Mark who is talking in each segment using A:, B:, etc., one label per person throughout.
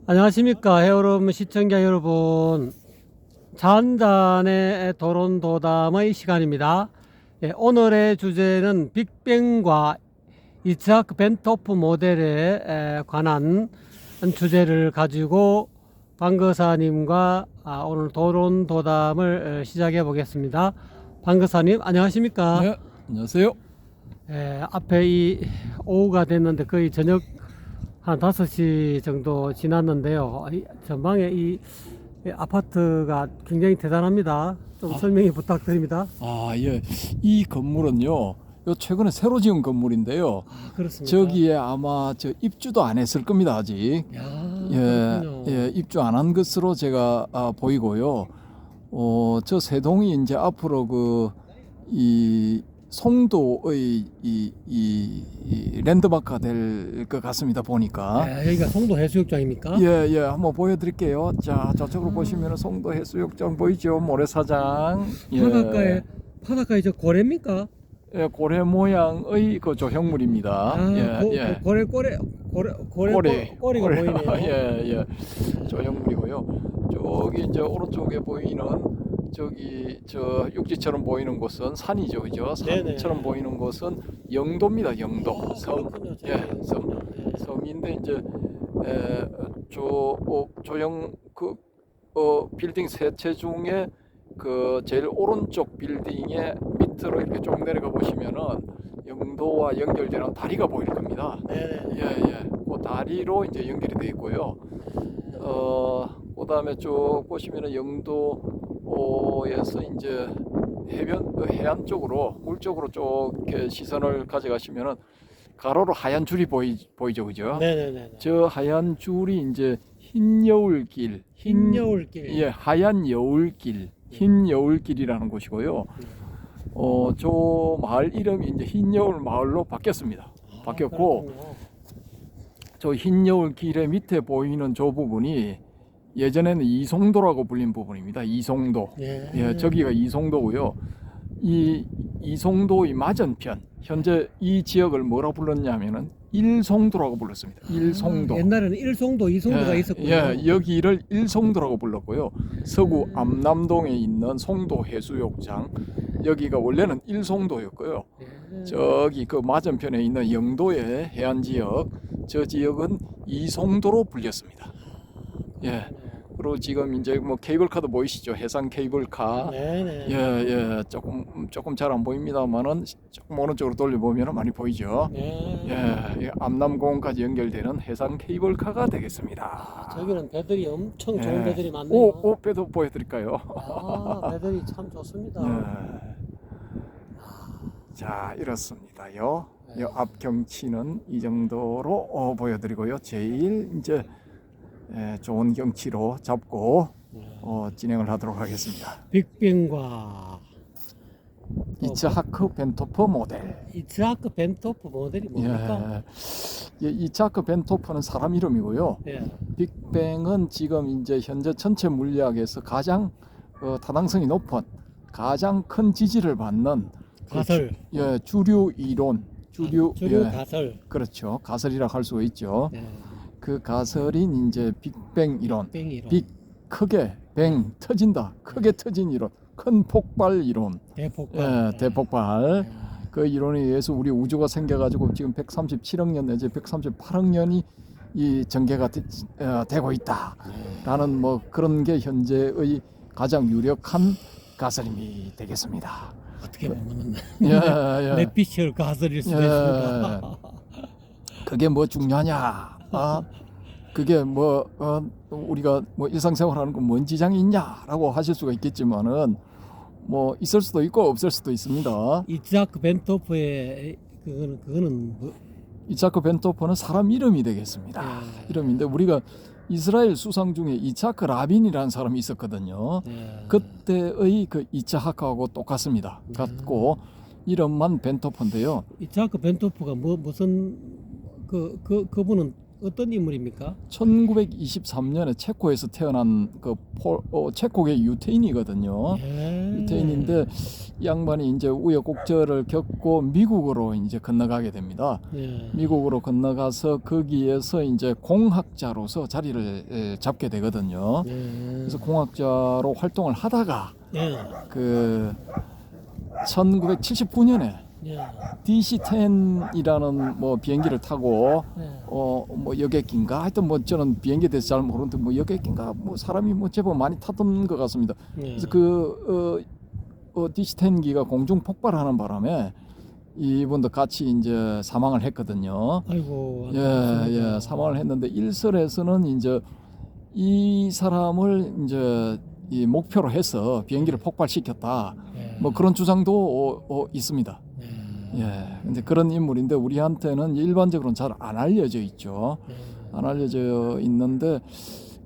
A: 안녕하십니까 해여름 시청자 여러분. 잔잔의 도론도담의 시간입니다. 오늘의 주제는 빅뱅과 이츠하크 벤토프 모델에 관한 주제를 가지고 방거사님과 오늘 도론도담을 시작해 보겠습니다. 방거사님 안녕하십니까?
B: 네, 안녕하세요.
A: 앞에 이 오후가 됐는데 거의 저녁 한 5시 정도 지났는데요. 전방에 이 아파트가 굉장히 대단합니다. 좀 설명해 부탁드립니다.
B: 예. 이 건물은요, 최근에 새로 지은 건물인데요.
A: 그렇습니까?
B: 저기에 아마 입주도 안 했을 겁니다, 아직.
A: 야,
B: 예,
A: 그렇군요.
B: 입주 안 한 것으로 제가 보이고요. 저 세 동이 이제 앞으로 이 송도의 이 랜드마크가 될 것 같습니다, 보니까.
A: 여기가 송도 해수욕장입니까?
B: 예, 한번 보여드릴게요. 자, 저쪽으로 보시면 송도 해수욕장 보이죠? 모래사장.
A: 바닷가에 저 고래입니까?
B: 예, 고래 모양의 그 조형물입니다.
A: 꼬리가 보이네요.
B: 예, 조형물이고요. 저기 이제 오른쪽에 보이는 저 육지처럼 보이는 곳은 산이죠, 그죠?
A: 네네.
B: 산처럼 보이는 곳은 영도입니다, 영도.
A: 그렇군요.
B: 예, 섬인데 이제 조형 빌딩 세 채 중에 그 제일 오른쪽 빌딩의 밑으로 이렇게 쭉 내려가 보시면은 영도와 연결되는 다리가 보일 겁니다.
A: 네네.
B: 그 다리로 이제 연결이 되어 있고요. 그다음에 쭉 보시면은 영도에서 이제 해안 쪽으로 물 쪽으로 쭉 이렇게 시선을 가져가시면은 가로로 하얀 줄이 보이죠, 그죠?
A: 네네네.
B: 저 하얀 줄이 이제 흰 여울길,
A: 흰 여울길.
B: 예, 하얀 여울길, 흰 여울길이라는 곳이고요. 저 마을 이름이 이제 흰 여울 마을로 바뀌었습니다. 바뀌었고,
A: 그렇군요.
B: 저 흰 여울길의 밑에 보이는 저 부분이 예전에는 이송도라고 불린 부분입니다. 이송도. 예, 저기가 이송도고요. 이 이송도의 맞은편, 현재 이 지역을 뭐라 불렀냐면은 일송도라고 불렀습니다. 일송도.
A: 옛날에는 1송도, 2송도가 있었군요.
B: 여기를 일송도라고 불렀고요. 서구 암남동에 있는 송도 해수욕장, 여기가 원래는 일송도였고요. 저기 그 맞은편에 있는 영도의 해안 지역, 저 지역은 이송도로 불렸습니다. 예. 그리고 지금 이제 뭐 케이블카도 보이시죠? 해상 케이블카.
A: 네네.
B: 예, 조금 잘 안 보입니다만은 조금 오른쪽으로 돌려보면 많이 보이죠. 예, 암남공원까지 연결되는 해상 케이블카가 되겠습니다.
A: 저기는 배들이 엄청 좋은 배들이 많네요.
B: 배도 보여드릴까요?
A: 배들이 참 좋습니다.
B: 예. 자, 이렇습니다요. 앞 경치는 이 정도로 보여드리고요. 제일 이제 좋은 경치로 잡고 진행을 하도록 하겠습니다.
A: 빅뱅과
B: 이츠하크 벤토프 모델.
A: 이츠하크 벤토프 모델이 뭡니까?
B: 이츠하크 벤토프는 사람 이름이고요. 빅뱅은 지금 이제 현재 전체 물리학에서 가장 타당성이 높은, 가장 큰 지지를 받는
A: 가설.
B: 주류 이론, 주류
A: 가설.
B: 그렇죠. 가설이라 할 수가 있죠. 그 가설인 이제 빅뱅 이론, 빅 크게 뱅 터진다, 크게 터진 이론, 큰 폭발 이론, 대폭발. 그 이론에 의해서 우리 우주가 생겨가지고 지금 137억 년 내지 138억 년이 이 전개가 되고 있다라는 뭐 그런 게 현재의 가장 유력한 가설이 되겠습니다.
A: 어떻게 보면 넷피셜 가설일 수도 있습니다.
B: 그게 뭐 중요하냐? 그게 뭐 우리가 뭐 일상생활하는 거 뭔 지장이 있냐라고 하실 수가 있겠지만은 뭐 있을 수도 있고 없을 수도 있습니다.
A: 이츠하크 벤토프의 그거는 뭐?
B: 이츠하크 벤토프는 사람 이름이 되겠습니다. 이름인데 우리가 이스라엘 수상 중에 이츠하크 라빈이라는 사람이 있었거든요. 그때의 그 이츠하크하고 똑같습니다. 같고 이름만 벤토프인데요.
A: 이츠하크 벤토프가 무슨 그분은 어떤 인물입니까?
B: 1923년에 체코에서 태어난 체코계 유태인이거든요. 유태인인데 이 양반이 이제 우여곡절을 겪고 미국으로 이제 건너가게 됩니다. 미국으로 건너가서 거기에서 이제 공학자로서 자리를 잡게 되거든요. 그래서 공학자로 활동을 하다가 그 1979년에 DC-10이라는 뭐 비행기를 타고 뭐 여객기인가 하여튼 뭐 저는 비행기에 대해서 잘 모르는데 뭐 여객기인가 뭐 사람이 뭐 제법 많이 탔던 것 같습니다. 그래서 DC-10기가 공중 폭발하는 바람에 이분도 같이 이제 사망을 했거든요.
A: 아이고.
B: 예, 사망을 했는데 일설에서는 이제 이 사람을 이제 이 목표로 해서 비행기를 폭발시켰다. 뭐 그런 주장도 있습니다. 예, 근데 그런 인물인데 우리한테는 일반적으로는 잘 안 알려져 있죠. 안 알려져 있는데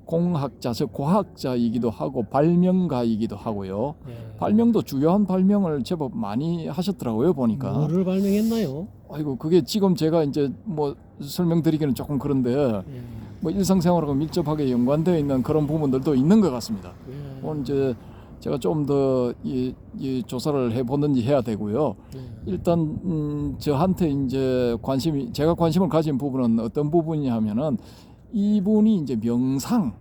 B: 공학자, 즉 과학자이기도 하고 발명가이기도 하고요. 발명도 주요한 발명을 제법 많이 하셨더라고요 보니까.
A: 뭐를 발명했나요?
B: 아이고 그게 지금 제가 이제 뭐 설명드리기는 조금 그런데 뭐 일상생활하고 밀접하게 연관되어 있는 그런 부분들도 있는 것 같습니다. 오늘 이제 제가 좀 더 이 조사를 해보든지 해야 되고요. 일단 저한테 이제 제가 관심을 가진 부분은 어떤 부분이냐면은 이분이 이제 명상,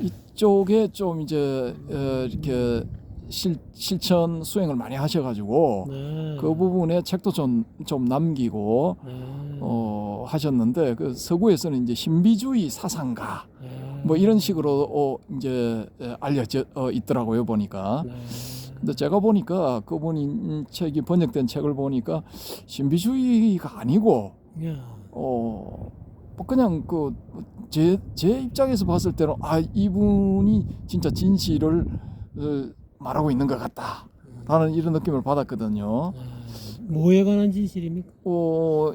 B: 이쪽에 좀 이제 이렇게 실천 수행을 많이 하셔가지고 그 부분에 책도 좀 남기고 하셨는데 그 서구에서는 이제 신비주의 사상가 뭐 이런 식으로 이제 알려져 있더라고요 보니까. 근데 제가 보니까 그분이 책이 번역된 책을 보니까 신비주의가 아니고 뭐 그냥 제 입장에서 봤을 때는 이분이 진짜 진실을 말하고 있는 것 같다라는 이런 느낌을 받았거든요.
A: 뭐에 관한 진실입니까?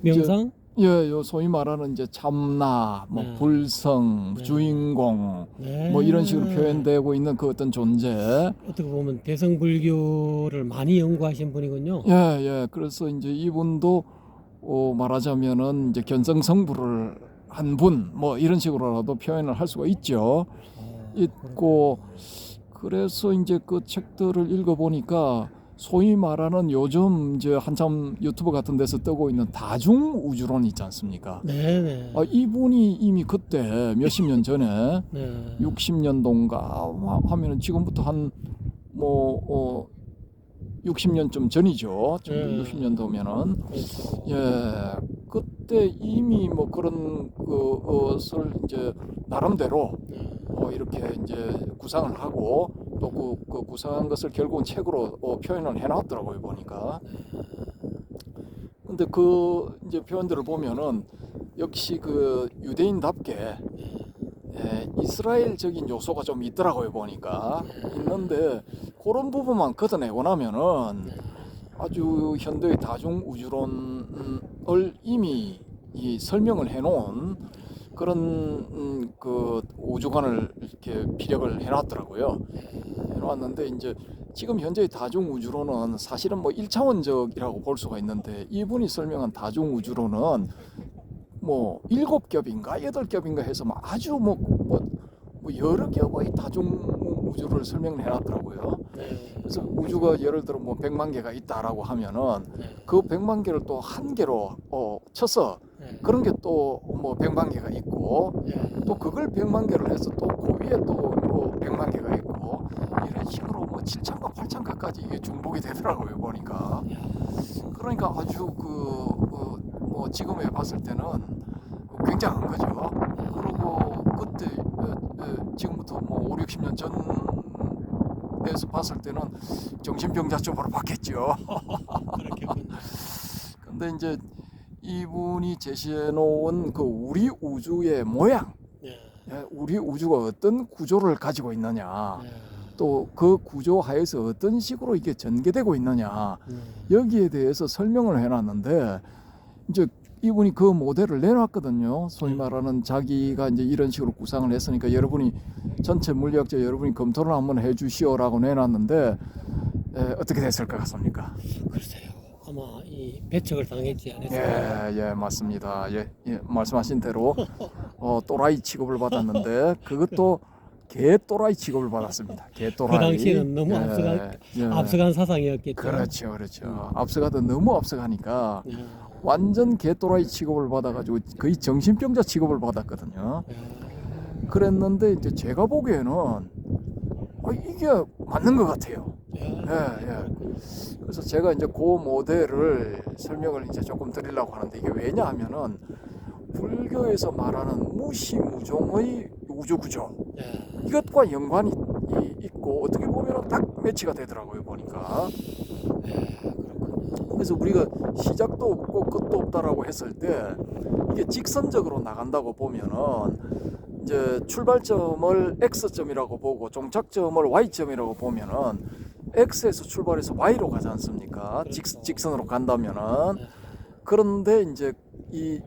A: 명상?
B: 요 소위 말하는 이제 참나, 뭐 불성, 주인공, 뭐 이런 식으로 표현되고 있는 그 어떤 존재.
A: 어떻게 보면 대성불교를 많이 연구하신 분이군요.
B: 예. 그래서 이제 이분도 말하자면은 이제 견성성불을 한 분, 뭐 이런 식으로라도 표현을 할 수가 있죠. 있고 그래서 이제 그 책들을 읽어보니까 소위 말하는 요즘 이제 한참 유튜브 같은 데서 뜨고 있는 다중우주론 있지 않습니까? 이분이 이미 그때 몇십 년 전에 60년도인가 하면은 지금부터 한 뭐 60년쯤 전이죠. 60년도면은 그때 이미 뭐 그런 것을 이제 나름대로 이렇게 이제 구상을 하고 또 그 구상한 것을 결국은 책으로 표현을 해놨더라고요 보니까. 근데 그 이제 표현들을 보면은 역시 그 유대인답게 이스라엘적인 요소가 좀 있더라고요 보니까. 있는데 그런 부분만 걷어내고 나면은 아주 현대의 다중우주론을 이미 설명을 해놓은 그런 그 우주관을 이렇게 피력을 해놨더라고요. 해놨는데 이제 지금 현재의 다중우주론은 사실은 뭐 1차원적이라고 볼 수가 있는데 이분이 설명한 다중우주론은 뭐 7겹인가 8겹인가 해서 뭐 아주 뭐 여러 겹의 다중우주를 설명을 해놨더라고요. 그래서 우주가 예를 들어 뭐 100만 개가 있다라고 하면은 그 100만 개를 또 한 개로 쳐서 그런 게 또 뭐 100만 개가 있고 또 그걸 100만 개를 해서 또 그 위에 또 뭐 100만 개가 있고 이런 식으로 뭐 7천과 8천까지 이게 중복이 되더라고요 보니까. 그러니까 아주 뭐 지금에 봤을 때는 굉장한 거죠. 그리고 그때 지금부터 뭐 5, 60년 전에서 봤을 때는 정신병자 쪽으로 바뀌었죠.
A: 그렇겠군요.
B: 근데 이제 이분이 제시해 놓은 그 우리 우주의 모양, 우리 우주가 어떤 구조를 가지고 있느냐, 또 그 구조 하에서 어떤 식으로 이게 전개되고 있느냐, 여기에 대해서 설명을 해놨는데 이제 이분이 그 모델을 내놨거든요. 소위 말하는 자기가 이제 이런 식으로 구상을 했으니까 여러분이 전체 물리학자 여러분이 검토를 한번 해주시오라고 내놨는데 어떻게 됐을 것 같습니까?
A: 글쎄요. 아마 이 많이 배척을 당했지 않았어요?
B: 예, 맞습니다. 말씀하신 대로 또라이 취급을 받았는데 그것도 개 또라이 취급을 받았습니다. 개
A: 그
B: 또라이.
A: 당시에는 너무 앞서간 사상이었겠죠.
B: 그렇죠. 앞서가도 너무 앞서가니까
A: 예.
B: 완전 개 또라이 취급을 받아가지고 거의 정신병자 취급을 받았거든요. 그랬는데 이제 제가 보기에는 이게 맞는 것 같아요. 그래서 제가 이제 그 모델을 설명을 이제 조금 드리려고 하는데 이게 왜냐하면은 불교에서 말하는 무시무종의 우주구조 이것과 연관이 있고 어떻게 보면 딱 매치가 되더라고요 보니까. 그래서 우리가 시작도 없고 끝도 없다라고 했을 때 이게 직선적으로 나간다고 보면은 이제 출발점을 X점이라고 보고 종착점을 Y점이라고 보면은 X에서 출발해서 Y로 가지 않습니까?
A: 그렇죠.
B: 직선으로 간다면은. 그런데 이제 이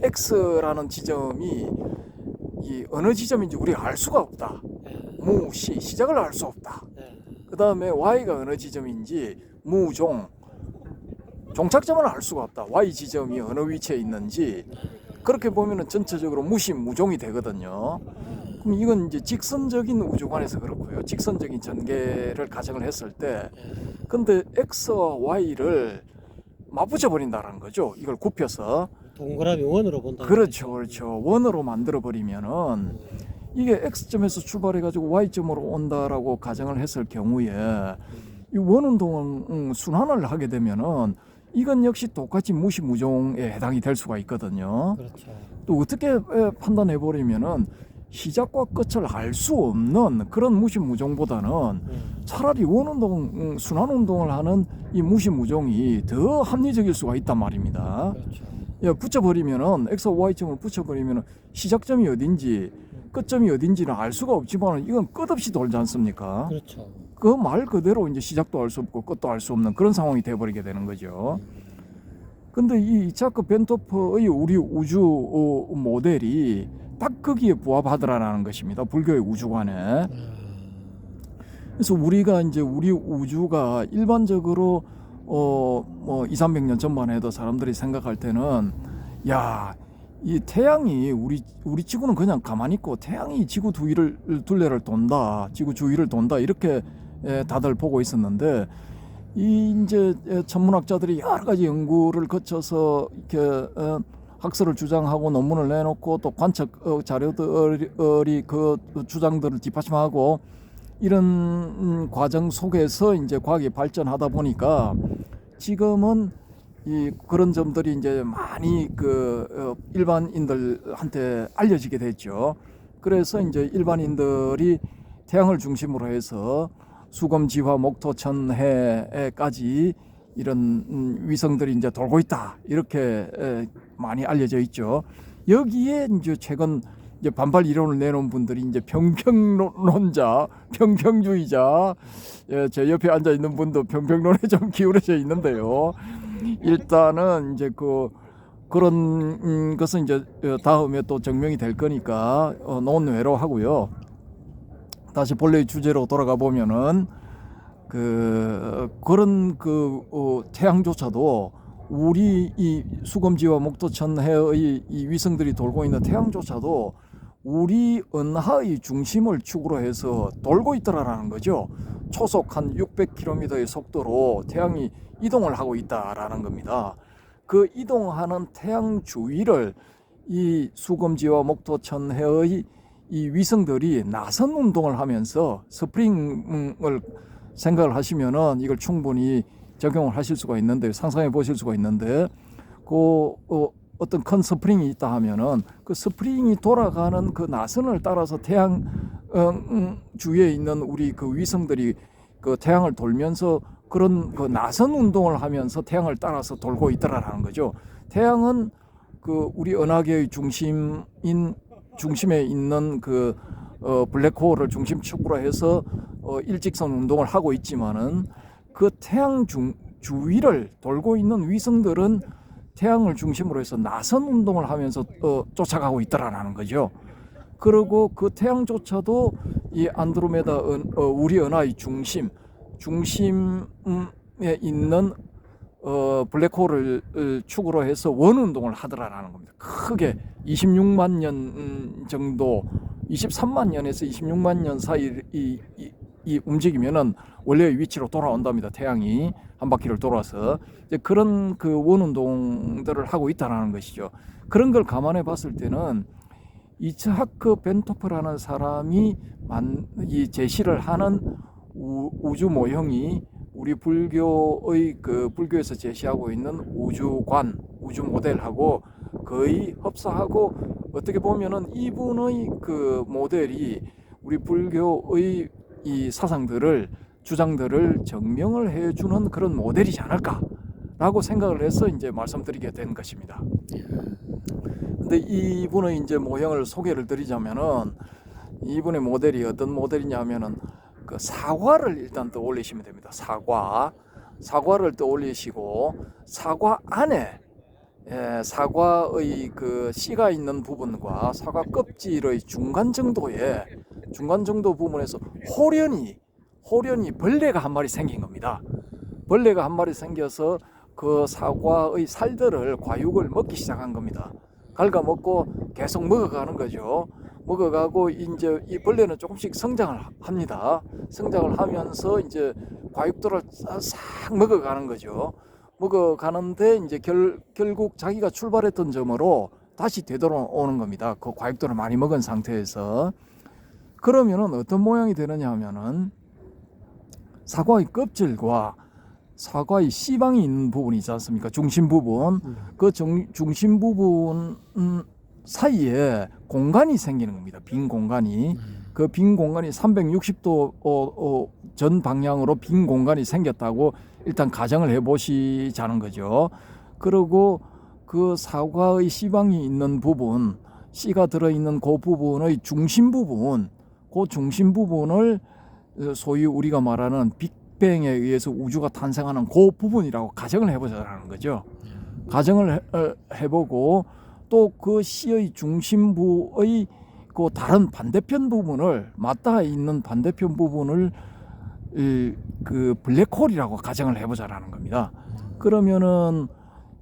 B: X라는 지점이 이 어느 지점인지 우리가 알 수가 없다. 시작을 알 수 없다. 그 다음에 Y가 어느 지점인지 종착점을 알 수가 없다. Y 지점이 어느 위치에 있는지. 그렇게 보면은 전체적으로 무시무종이 되거든요. 그럼 이건 이제 직선적인 우주관에서 그렇고요. 직선적인 전개를 가정을 했을 때, 근데 X와 Y를 맞붙여 버린다는 거죠. 이걸 굽혀서
A: 동그라미 원으로 본다.
B: 그렇죠. 원으로 만들어 버리면은 이게 X점에서 출발해 가지고 Y점으로 온다라고 가정을 했을 경우에 이 원운동을 순환을 하게 되면은 이건 역시 똑같이 무시무종에 해당이 될 수가 있거든요.
A: 그렇죠.
B: 또 어떻게 판단해 버리면은 시작과 끝을 알 수 없는 그런 무시무종보다는 차라리 원운동, 순환운동을 하는 이 무시무종이 더 합리적일 수가 있단 말입니다.
A: 그렇죠.
B: 붙여버리면은 X와 Y점을 붙여버리면은 시작점이 어딘지 끝점이 어딘지는 알 수가 없지만 이건 끝없이 돌지 않습니까?
A: 그렇죠.
B: 그 말 그대로 이제 시작도 알 수 없고 끝도 알 수 없는 그런 상황이 돼버리게 되는 거죠. 근데 이 이차크 벤토퍼의 우리 우주 모델이 딱 거기에 부합하더라라는 것입니다. 불교의 우주관에. 그래서 우리가 이제 우리 우주가 일반적으로 뭐 2,300년 전만 해도 사람들이 생각할 때는 이 태양이 우리 지구는 그냥 가만히 있고 태양이 지구 둘레를 돈다, 지구 주위를 돈다 이렇게 다들 보고 있었는데 이제 천문학자들이 여러 가지 연구를 거쳐서 이렇게 학설을 주장하고 논문을 내놓고 또 관측 자료들이 그 주장들을 뒷받침하고 이런 과정 속에서 이제 과학이 발전하다 보니까 지금은 그런 점들이 이제 많이 일반인들한테 알려지게 됐죠. 그래서 이제 일반인들이 태양을 중심으로 해서 수검지화 목토천해까지 이런 위성들이 이제 돌고 있다 이렇게 많이 알려져 있죠. 여기에 이제 최근 이제 반발 이론을 내놓은 분들이 이제 평평론자, 평평주의자, 제 옆에 앉아 있는 분도 평평론에 좀 기울어져 있는데요. 일단은 이제 그런 것은 이제 다음에 또 증명이 될 거니까 논외로 하고요. 다시 본래의 주제로 돌아가 보면은 그런 태양조차도 우리 이 수검지와 목토천해의 이 위성들이 돌고 있는 태양조차도 우리 은하의 중심을 축으로 해서 돌고 있더라라는 거죠. 초속 한 600km의 속도로 태양이 이동을 하고 있다라는 겁니다. 그 이동하는 태양 주위를 이 수검지와 목토천해의 이 위성들이 나선 운동을 하면서 스프링을 생각을 하시면은 이걸 충분히 적용을 하실 수가 있는데 상상해 보실 수가 있는데 어떤 큰 스프링이 있다 하면은 그 스프링이 돌아가는 그 나선을 따라서 태양 주위에 있는 우리 그 위성들이 그 태양을 돌면서 그런 그 나선 운동을 하면서 태양을 따라서 돌고 있더라라는 거죠. 태양은 우리 은하계의 중심에 있는 블랙홀을 중심축으로 해서 일직선 운동을 하고 있지만은 그 태양 주위를 돌고 있는 위성들은 태양을 중심으로 해서 나선 운동을 하면서 쫓아가고 있더라라는 거죠. 그리고 그 태양조차도 이 안드로메다 우리 은하의 중심에 있는 블랙홀을 축으로 해서 원운동을 하더라라는 겁니다. 크게 26만 년 정도, 23만 년에서 26만 년 사이 이 움직이면은 원래의 위치로 돌아온답니다. 태양이 한 바퀴를 돌아서 이제 그런 그 원운동들을 하고 있다라는 것이죠. 그런 걸 감안해 봤을 때는 이츠하크 벤토프라는 사람이 이 제시를 하는 우주 모형이 우리 불교의 불교에서 제시하고 있는 우주관, 우주 모델하고 거의 흡사하고, 어떻게 보면은 이분의 그 모델이 우리 불교의 이 사상들을, 주장들을 증명을 해주는 그런 모델이지 않을까라고 생각을 해서 이제 말씀드리게 된 것입니다. 근데 이분의 이제 모형을 소개를 드리자면은, 이분의 모델이 어떤 모델이냐면은 그 사과를 일단 떠올리시면 됩니다. 사과를 떠올리시고, 사과 안에 사과의 그 씨가 있는 부분과 사과 껍질의 중간 정도 부분에서 호련히 벌레가 한 마리 생긴 겁니다. 벌레가 한 마리 생겨서 그 사과의 살들을, 과육을 먹기 시작한 겁니다. 갉아먹고 계속 먹어가는 거죠. 먹어가고 이제 이 벌레는 조금씩 성장을 합니다. 성장을 하면서 이제 과육들을 싹 먹어가는 거죠. 먹어가는데 이제 결국 자기가 출발했던 점으로 다시 되돌아오는 겁니다. 그 과육들을 많이 먹은 상태에서. 그러면은 어떤 모양이 되느냐 하면은, 사과의 껍질과 사과의 씨방이 있는 부분이 있지 않습니까? 중심 부분. 그 중심 부분 사이에 공간이 생기는 겁니다. 빈 공간이. 그 빈 공간이 360도 전 방향으로 빈 공간이 생겼다고 일단 가정을 해보시자는 거죠. 그리고 그 사과의 씨방이 있는 부분, 씨가 들어있는 그 부분의 중심 부분, 그 중심 부분을 소위 우리가 말하는 빅뱅에 의해서 우주가 탄생하는 그 부분이라고 가정을 해보자는 거죠. 가정을 해보고, 또 그 씨의 중심부의 그 다른 반대편 부분을, 맞닿아 있는 반대편 부분을 그 블랙홀이라고 가정을 해보자라는 겁니다. 그러면은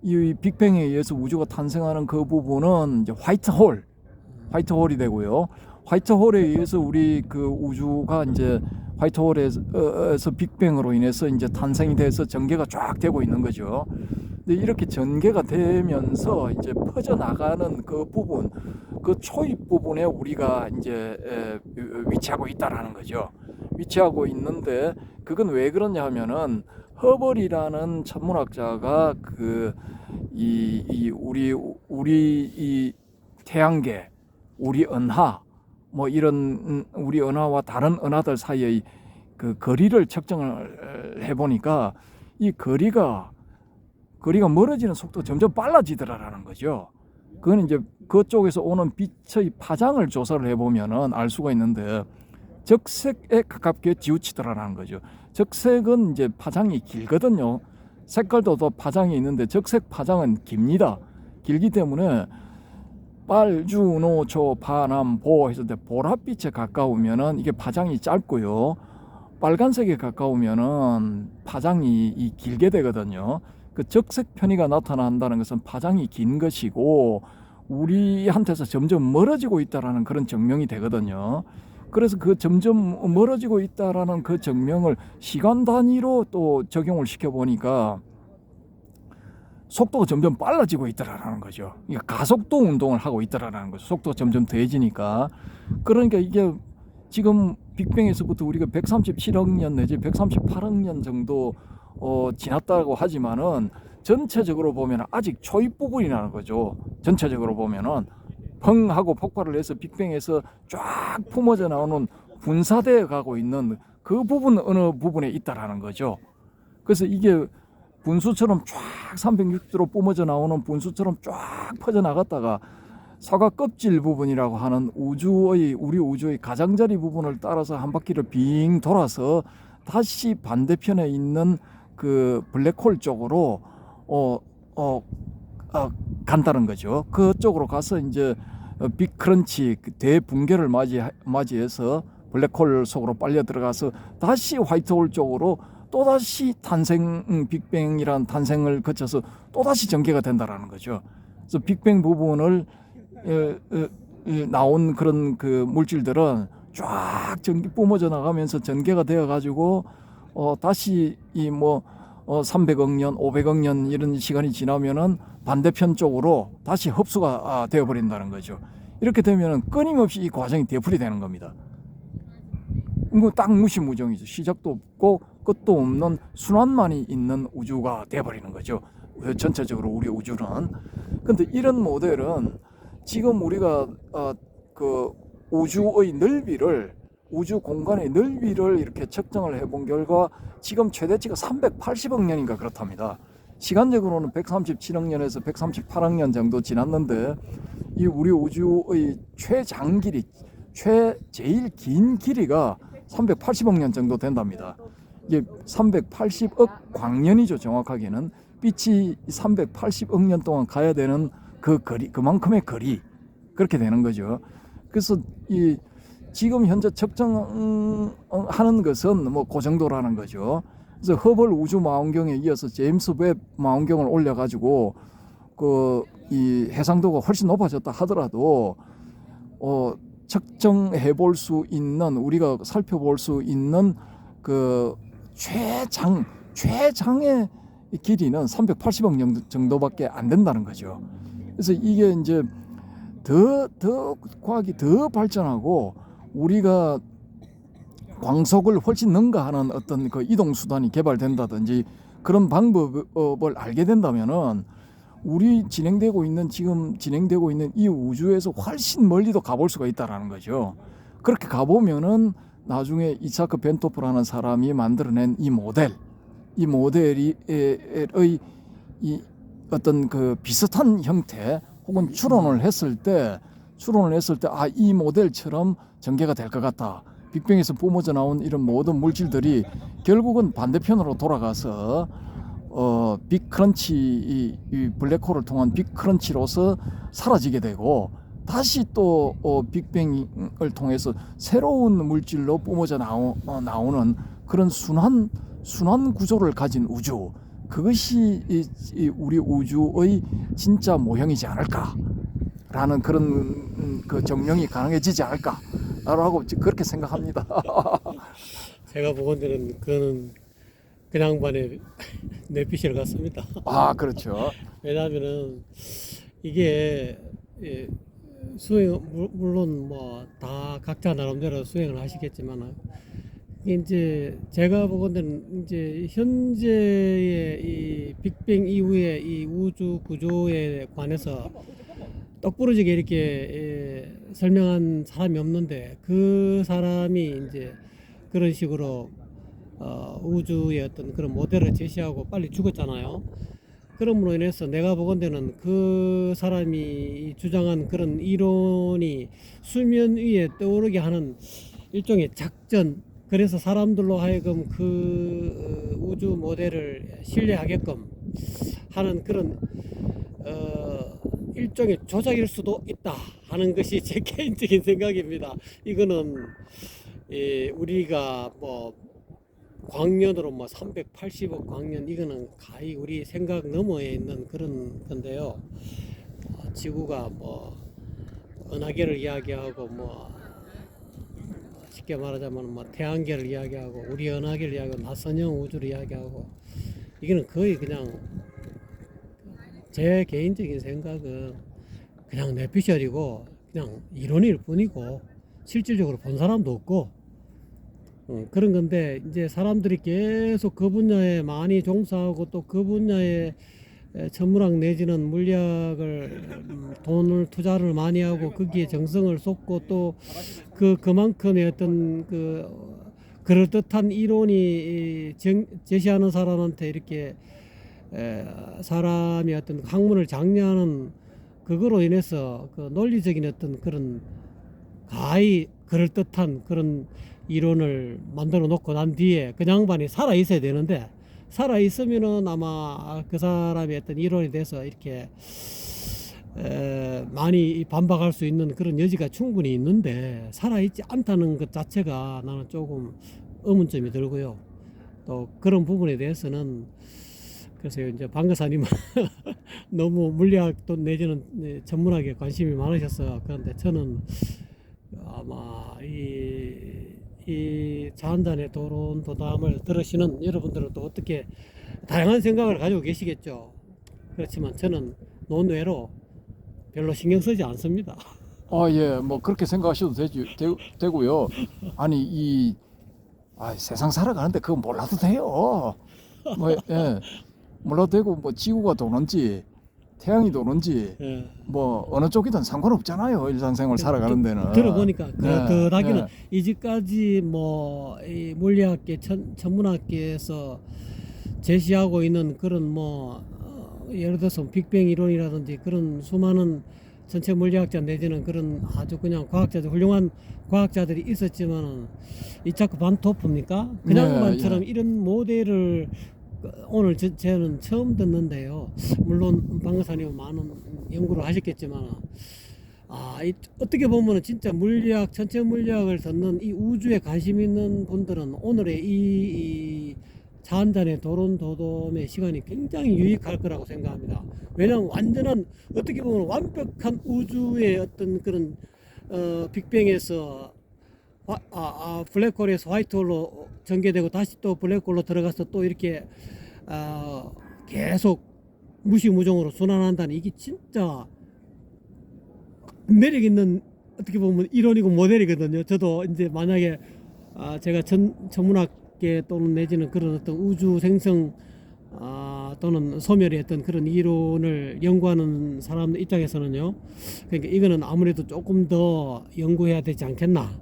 B: 이 빅뱅에 의해서 우주가 탄생하는 그 부분은 이제 화이트홀이 되고요. 화이트홀에 의해서 우리 그 우주가 이제 화이트홀에서 빅뱅으로 인해서 이제 탄생이 돼서 전개가 쫙 되고 있는 거죠. 근데 이렇게 전개가 되면서 이제 퍼져 나가는 그 부분, 그 초입 부분에 우리가 이제 위치하고 있다라는 거죠. 위치하고 있는데, 그건 왜 그러냐 하면은, 허벌이라는 천문학자가 우리 이 태양계, 우리 은하, 뭐 이런 우리 은하와 다른 은하들 사이의 그 거리를 측정을 해보니까, 이 거리가 멀어지는 속도가 점점 빨라지더라라는 거죠. 그건 이제 그쪽에서 오는 빛의 파장을 조사를 해보면은 알 수가 있는데, 적색에 가깝게 지우치더라라는 거죠. 적색은 이제 파장이 길거든요. 색깔도 더 파장이 있는데 적색 파장은 깁니다. 길기 때문에 빨주노초 파남보 했을 때 보랏빛에 가까우면은 이게 파장이 짧고요. 빨간색에 가까우면은 파장이 길게 되거든요. 그 적색 편의가 나타난다는 것은 파장이 긴 것이고, 우리한테서 점점 멀어지고 있다라는 그런 증명이 되거든요. 그래서 그 점점 멀어지고 있다라는 그 증명을 시간 단위로 또 적용을 시켜보니까 속도가 점점 빨라지고 있다라는 거죠. 그러니까 가속도 운동을 하고 있다라는 거죠. 속도가 점점 더해지니까. 그러니까 이게 지금 빅뱅에서부터 우리가 137억 년 내지 138억 년 정도 지났다고 하지만은, 전체적으로 보면 아직 초입 부분이라는 거죠. 전체적으로 보면은 펑 하고 폭발을 해서 빅뱅에서 쫙 품어져 나오는, 분사되어 가고 있는 그 부분, 어느 부분에 있다라는 거죠. 그래서 이게 분수처럼 쫙 360도로 뿜어져 나오는 분수처럼 쫙 퍼져 나갔다가 사과 껍질 부분이라고 하는 우리 우주의 가장자리 부분을 따라서 한 바퀴를 빙 돌아서 다시 반대편에 있는 그 블랙홀 쪽으로 간다는 거죠. 그쪽으로 가서 이제 빅크런치, 대붕괴를 맞이해서 블랙홀 속으로 빨려 들어가서 다시 화이트홀 쪽으로 또다시 빅뱅이란 탄생을 거쳐서 또다시 전개가 된다라는 거죠. 그래서 빅뱅 부분을 나온 그런 그 물질들은 쫙 뿜어져 나가면서 전개가 되어 가지고 다시 이 뭐 300억 년, 500억 년 이런 시간이 지나면은 반대편 쪽으로 다시 흡수가 되어 버린다는 거죠. 이렇게 되면은 끊임없이 이 과정이 되풀이 되는 겁니다. 뭐 딱 무시무정이죠. 시작도 없고 끝도 없는 순환만이 있는 우주가 되어 버리는 거죠. 전체적으로 우리 우주는. 근데 이런 모델은 지금 우리가 그 우주의 넓이를, 우주 공간의 넓이를 이렇게 측정을 해본 결과 지금 최대치가 380억 년인가 그렇답니다. 시간적으로는 137억 년에서 138억 년 정도 지났는데 이 우리 우주의 최장 길이, 제일 긴 길이가 380억 년 정도 된답니다. 이게 380억 광년이죠. 정확하게는 빛이 380억 년 동안 가야 되는 그 거리, 그만큼의 거리, 그렇게 되는 거죠. 그래서 이 지금 현재 측정하는 것은 뭐 그 정도라는 거죠. 그래서 허블 우주 망원경에 이어서 제임스 웹 망원경을 올려가지고 이 해상도가 훨씬 높아졌다 하더라도 측정해 볼 수 있는, 우리가 살펴볼 수 있는 그 최장의 길이는 380억 년 정도밖에 안 된다는 거죠. 그래서 이게 이제 더 과학이 더 발전하고 우리가 광속을 훨씬 능가하는 어떤 그 이동 수단이 개발된다든지 그런 방법을 알게 된다면은 지금 진행되고 있는 이 우주에서 훨씬 멀리도 가볼 수가 있다라는 거죠. 그렇게 가보면은 나중에 이차크 벤토프라는 사람이 만들어낸 이 모델의 이 어떤 그 비슷한 형태 혹은 추론을 했을 때 이 모델처럼 전개가 될 것 같다. 빅뱅에서 뿜어져 나온 이런 모든 물질들이 결국은 반대편으로 돌아가서 빅크런치, 이 블랙홀을 통한 빅크런치로서 사라지게 되고 다시 또 빅뱅을 통해서 새로운 물질로 뿜어져 나오는 그런 순환 구조를 가진 우주, 그것이 우리 우주의 진짜 모형이지 않을까라는 그런 그 정명이 가능해지지 않을까라고 그렇게 생각합니다.
A: 제가 보건대는 그거는 그 양반의 뇌피셜 같습니다.
B: 아, 그렇죠.
A: 왜냐하면은 이게 수행, 물론 뭐 다 각자 나름대로 수행을 하시겠지만 이제 제가 보건대는 이제 현재의 이 빅뱅 이후의 이 우주 구조에 관해서 똑부러지게 이렇게 설명한 사람이 없는데, 그 사람이 이제 그런 식으로 우주의 어떤 그런 모델을 제시하고 빨리 죽었잖아요. 그럼으로 인해서 내가 보건대는 그 사람이 주장한 그런 이론이 수면 위에 떠오르게 하는 일종의 작전, 그래서 사람들로 하여금 그 우주 모델을 신뢰하게끔 하는 그런 일종의 조작일 수도 있다 하는 것이 제 개인적인 생각입니다. 이거는 우리가 뭐 광년으로 뭐 380억 광년, 이거는 가히 우리 생각 너머에 있는 그런 건데요. 지구가 뭐 은하계를 이야기하고 뭐 쉽게 말하자면 뭐 태양계를 이야기하고 우리 은하계를 이야기하고 나선형 우주를 이야기하고, 이거는 거의 그냥 제 개인적인 생각은 그냥 뇌피셜이고 그냥 이론일 뿐이고 실질적으로 본 사람도 없고 그런 건데, 이제 사람들이 계속 그 분야에 많이 종사하고 또 그 분야에 천문학 내지는 물리학을 돈을 투자를 많이 하고 거기에 정성을 쏟고 또 그만큼의 어떤 그럴듯한 이론이 제시하는 사람한테 이렇게 사람이 어떤 학문을 장려하는 그거로 인해서 그 논리적인 어떤 그런 가히 그럴듯한 그런 이론을 만들어 놓고 난 뒤에 그 양반이 살아 있어야 되는데, 살아 있으면은 아마 그 사람의 어떤 이론에 대해서 이렇게 많이 반박할 수 있는 그런 여지가 충분히 있는데, 살아 있지 않다는 것 자체가 나는 조금 의문점이 들고요. 또 그런 부분에 대해서는 그래서 이제 방거사님은 너무 물리학 또 내지는 전문학에 관심이 많으셔서 그런데 저는 아마 이 자한단의 도론 도담을 들으시는 여러분들은 또 어떻게 다양한 생각을 가지고 계시겠죠. 그렇지만 저는 논외로 별로 신경 쓰지 않습니다.
B: 예, 뭐 그렇게 생각하셔도 되고요. 아니 세상 살아가는데 그거 몰라도 돼요. 뭐 예, 몰라도 되고 뭐 지구가 도는지 태양이 도는지
A: 예.
B: 뭐 어느 쪽이든 상관없잖아요. 일상생활 살아가는 데는.
A: 들어보니까 그다기는
B: 예.
A: 이제까지 뭐 이 물리학계 천문학계에서 제시하고 있는 그런 뭐 예를 들어서 빅뱅 이론이라든지 그런 수많은 전체 물리학자 내지는 그런 아주 그냥 과학자들 훌륭한 과학자들이 있었지만은 이자크 반토프입니까? 그냥만처럼 이런 모델을 오늘 저는 처음 듣는데요. 물론 방거사님 많은 연구를 하셨겠지만 어떻게 보면은 진짜 물리학 전체 물리학을 듣는 이 우주에 관심 있는 분들은 오늘의 이 자한단의 도론도돔의 시간이 굉장히 유익할 거라고 생각합니다. 왜냐하면 완전한 어떻게 보면 완벽한 우주의 어떤 그런 빅뱅에서 블랙홀에서 화이트홀로 전개되고 다시 또 블랙홀로 들어가서 또 이렇게 계속 무시무종으로 순환한다는 이게 진짜 매력 있는 어떻게 보면 이론이고 모델이거든요. 저도 이제 만약에 제가 천문학계 또는 내지는 그런 어떤 우주 생성 또는 소멸의 어떤 그런 이론을 연구하는 사람들 입장에서는요. 그러니까 이거는 아무래도 조금 더 연구해야 되지 않겠나.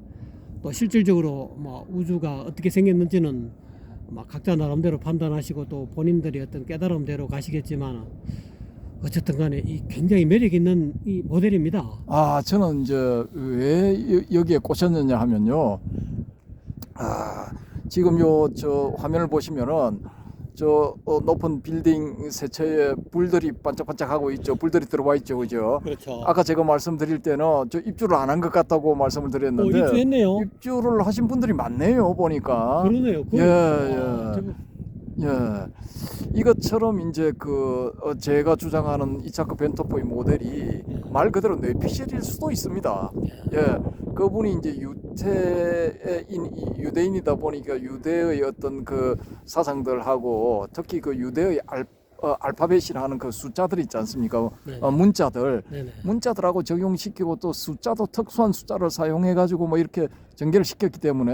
A: 또 실질적으로 뭐 우주가 어떻게 생겼는지는 각자 나름대로 판단하시고 또 본인들이 어떤 깨달음대로 가시겠지만 어쨌든 간에 이 굉장히 매력 있는 이 모델입니다.
B: 저는 이제 왜 여기에 꽂혔느냐 하면요. 지금 저 화면을 보시면은 저 높은 빌딩 세차에 불들이 반짝반짝하고 있죠. 불들이 들어와 있죠, 그죠?
A: 그렇죠.
B: 아까 제가 말씀드릴 때는 저 입주를 안 한 것 같다고 말씀을 드렸는데
A: 입주했네요.
B: 입주를 하신 분들이 많네요, 보니까.
A: 그러네요.
B: 예. 이것처럼 이제 제가 주장하는 이차크 벤토포의 모델이 말 그대로 뇌피셜일 수도 있습니다. 그분이 이제 유대인이다 보니까 유대의 어떤 그 사상들하고 특히 그 유대의 알파벳이라는 그 숫자들 있지 않습니까? 문자들하고 적용시키고 또 숫자도 특수한 숫자를 사용해 가지고 뭐 이렇게 전개를 시켰기 때문에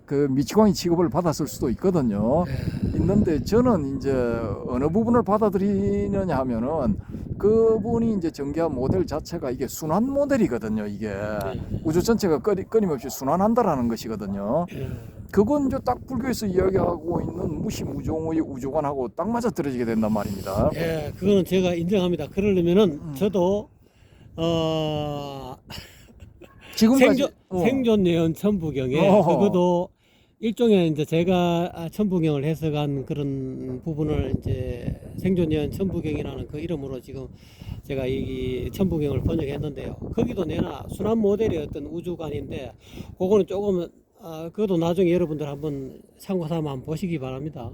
B: 그 미치광이 취급을 받았을 수도 있거든요. 있는데 저는 이제 어느 부분을 받아들이느냐 하면은 그분이 이제 전개한 모델 자체가 이게 순환 모델이거든요. 이게 우주 전체가 끊임없이 순환한다라는 것이거든요. 그건 이제 딱 불교에서 이야기하고 있는 무시무종의 우주관하고 딱 맞아 떨어지게 된단 말입니다.
A: 그거는 제가 인정합니다. 그러려면은 저도
B: 지금까지
A: 생존 예언 천부경에 그것도 일종의 이제 제가 천부경을 해석한 그런 부분을 이제 생존 예언 천부경이라는 그 이름으로 지금 제가 이 천부경을 번역했는데요. 거기도 내나 순환 모델의 어떤 우주관인데 그거는 조금 그것도 나중에 여러분들 한번 참고 삼아 한번 보시기 바랍니다.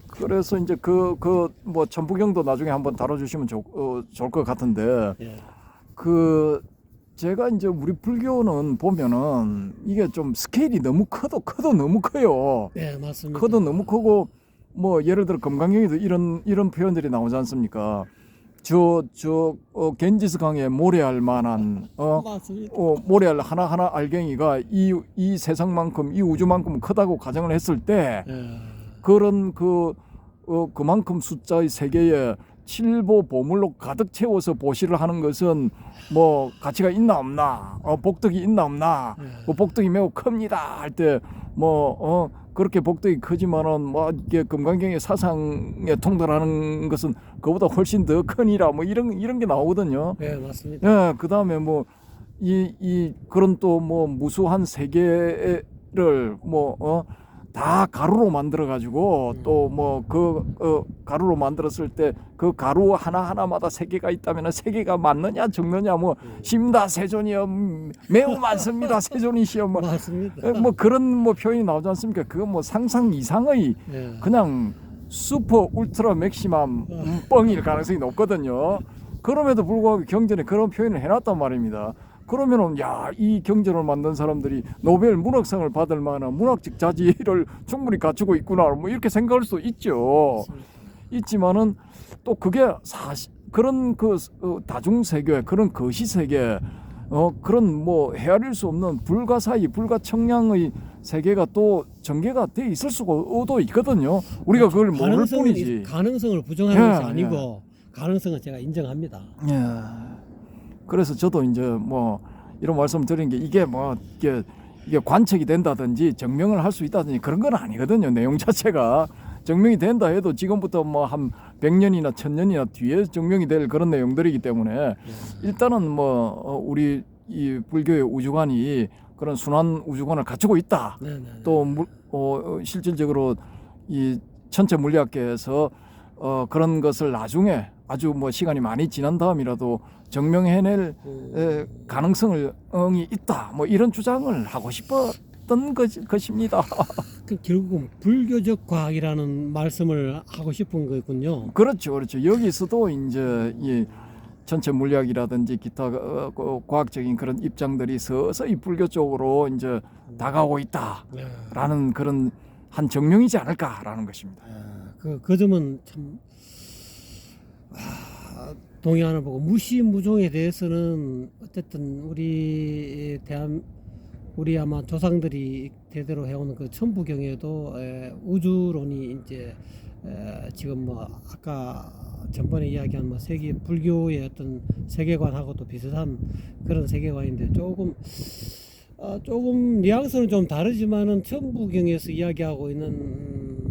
B: 그래서 이제 뭐 천부경도 나중에 한번 다뤄주시면 좋을 것 같은데 제가 이제 우리 불교는 보면은 이게 좀 스케일이 너무 커도 너무 커요.
A: 맞습니다.
B: 커도 너무 크고 뭐 예를 들어 금강경에도 이런 표현들이 나오지 않습니까? 겐지스 강에 모래알 만한
A: 맞습니다.
B: 모래알 하나하나 알갱이가 이 세상만큼 이 우주만큼 크다고 가정을 했을 때 그런 그만큼 숫자의 세계에 칠보 보물로 가득 채워서 보시를 하는 것은 뭐 가치가 있나 없나, 복덕이 있나 없나, 복덕이 매우 큽니다 할 때 뭐 그렇게 복덕이 크지만은 뭐 이게 금강경의 사상에 통달하는 것은 그보다 훨씬 더 크니라 뭐 이런 게 나오거든요.
A: 맞습니다.
B: 그 다음에 뭐 그런 또 뭐 무수한 세계를 다 가루로 만들어 가지고 또 뭐 그 가루로 만들었을 때 그 가루 하나하나마다 세계가 있다면 세계가 맞느냐 적느냐 뭐 심다세존이요 매우 많습니다 세존이시여
A: 맞습니다.
B: 뭐 그런 뭐 표현이 나오지 않습니까? 그거 뭐 상상 이상의
A: 예.
B: 그냥 슈퍼 울트라 맥시멈 뻥일 가능성이 높거든요. 그럼에도 불구하고 경전에 그런 표현을 해놨단 말입니다. 그러면은 야, 이 경전을 만든 사람들이 노벨 문학상을 받을 만한 문학적 자질을 충분히 갖추고 있구나 뭐 이렇게 생각할 수 있죠. 있지만은 또 그게 사실 그런 그 다중 세계 그런 거시 세계 그런 뭐 헤아릴 수 없는 불가사의 불가청량의 세계가 또 전개가 돼 있을 수도 있거든요. 우리가 그걸 모를 뿐이지.
A: 가능성을 부정하는
B: 예,
A: 것이 아니고 가능성은 제가 인정합니다.
B: 예. 그래서 저도 이제 뭐 이런 말씀 드린 게 이게 뭐 이게 관측이 된다든지 증명을 할 수 있다든지 그런 건 아니거든요. 내용 자체가 증명이 된다 해도 지금부터 뭐 한 100년이나 1000년이나 뒤에 증명이 될 그런 내용들이기 때문에 일단은 뭐 우리 이 불교의 우주관이 그런 순환 우주관을 갖추고 있다.
A: 네네.
B: 또 실질적으로 이 천체 물리학계에서 그런 것을 나중에 아주 뭐 시간이 많이 지난 다음이라도 증명해낼 가능성이 있다. 뭐 이런 주장을 하고 싶었던 것입니다.
A: 결국은 불교적 과학이라는 말씀을 하고 싶은 거군요.
B: 그렇죠, 그렇죠. 여기서도 이제 이 전체 물리학이라든지 기타 과학적인 그런 입장들이 서서히 불교 쪽으로 이제 다가오고 있다라는 그런 한 증명이지 않을까라는 것입니다.
A: 그 점은 참 동의하는 보고 무시무종에 대해서는 어쨌든 우리 아마 조상들이 대대로 해오는 그 천부경에도 우주론이 이제 지금 뭐 아까 전번에 이야기한 뭐 세계 불교의 어떤 세계관하고도 비슷한 그런 세계관인데 조금 뉘앙스는 좀 다르지만은 천부경에서 이야기하고 있는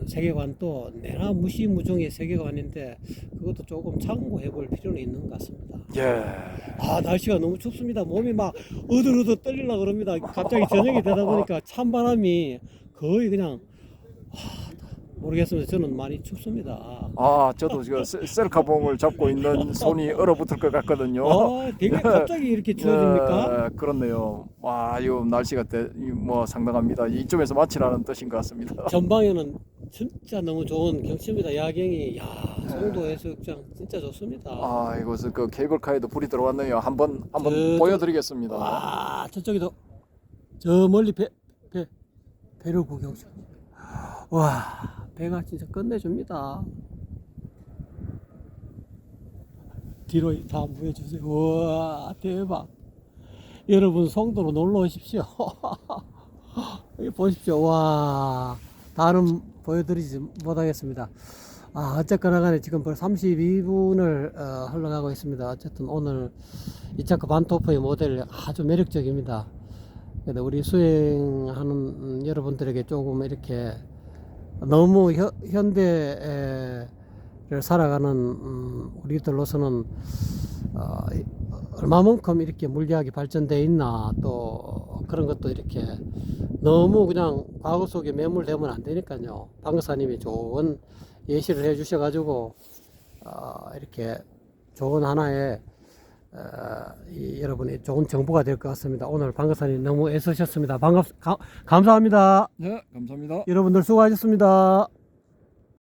A: 세계관도 내나 무시무종의 세계관인데 그것도 조금 참고해볼 필요는 있는 것 같습니다.
B: 예.
A: 날씨가 너무 춥습니다. 몸이 막 어들어들 떨리려 그럽니다. 갑자기 저녁이 되다 보니까 찬바람이 거의 그냥 모르겠습니다. 저는 많이 춥습니다.
B: 저도 지금 셀카봉을 잡고 있는 손이 얼어붙을 것 같거든요.
A: 되게 갑자기 이렇게 추워집니까?
B: 그렇네요. 와, 이 날씨가 뭐 상당합니다. 이쯤에서 마치라는 뜻인 것 같습니다.
A: 전방에는 진짜 너무 좋은 경치입니다. 야경이 송도 해수욕장 진짜 좋습니다.
B: 이곳은 그 케이블카에도 불이 들어왔네요. 한번 보여드리겠습니다.
A: 와, 저쪽에도 저 멀리 배를 구경 중. 와, 배가 진짜 끝내줍니다. 뒤로 다 보여주세요. 우와, 대박. 여러분 송도로 놀러 오십시오. 여기 보십시오. 와, 다른 보여드리지 못하겠습니다. 어쨌거나 간에 지금 벌써 32분을 흘러가고 있습니다. 어쨌든 오늘 이차크 반토프의 모델 아주 매력적입니다. 그래도 우리 수행하는 여러분들에게 조금 이렇게 너무 현대를 살아가는 우리들로서는 얼마만큼 이렇게 물리학이 발전되어 있나 또 그런 것도 이렇게 너무 그냥 과거 속에 매몰되면 안 되니까요. 방사님이 좋은 예시를 해 주셔가지고 이렇게 좋은 하나의 여러분이 좋은 정보가 될 것 같습니다. 오늘 방사님 너무 애쓰셨습니다. 감사합니다.
B: 네, 감사합니다.
A: 여러분들 수고하셨습니다.